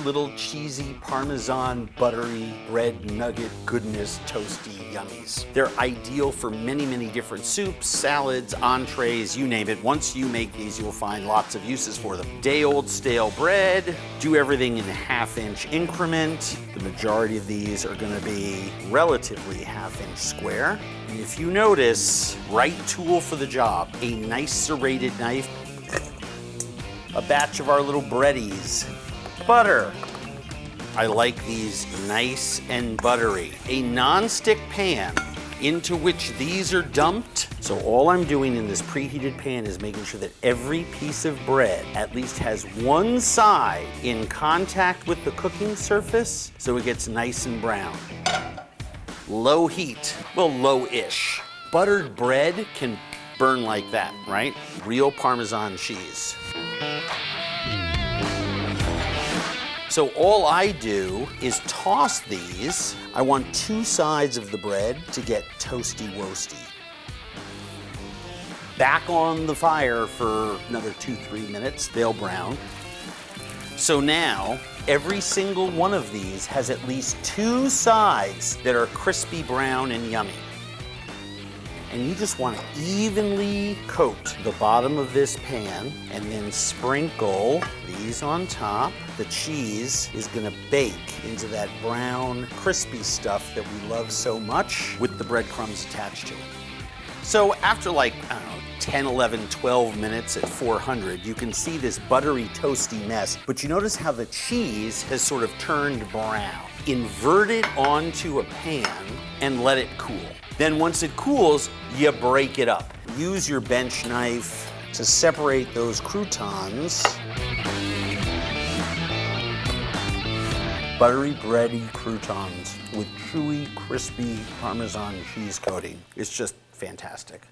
little cheesy Parmesan buttery bread nugget goodness toasty yummies. They're ideal for many, many different soups, salads, entrees, you name it. Once you make these, you'll find lots of uses for them. Day-old stale bread, do everything in a half-inch increment. The majority of these are gonna be relatively half-inch square. And if you notice, right tool for the job, a nice serrated knife, a batch of our little breadies, butter. I like these nice and buttery. A non-stick pan into which these are dumped. So all I'm doing in this preheated pan is making sure that every piece of bread at least has one side in contact with the cooking surface so it gets nice and brown. Low heat, well, low-ish. Buttered bread can burn like that, right? Real Parmesan cheese. So all I do is toss these. I want two sides of the bread to get toasty-woasty. Back on the fire for another 2-3 minutes, they'll brown. So now, every single one of these has at least two sides that are crispy brown and yummy. And you just want to evenly coat the bottom of this pan and then sprinkle these on top. The cheese is going to bake into that brown, crispy stuff that we love so much with the breadcrumbs attached to it. So after like, I don't know, 10, 11, 12 minutes at 400, you can see this buttery, toasty mess, but you notice how the cheese has sort of turned brown. Invert it onto a pan and let it cool. Then once it cools, you break it up. Use your bench knife to separate those croutons. Buttery, bready croutons with chewy, crispy Parmesan cheese coating. It's just fantastic.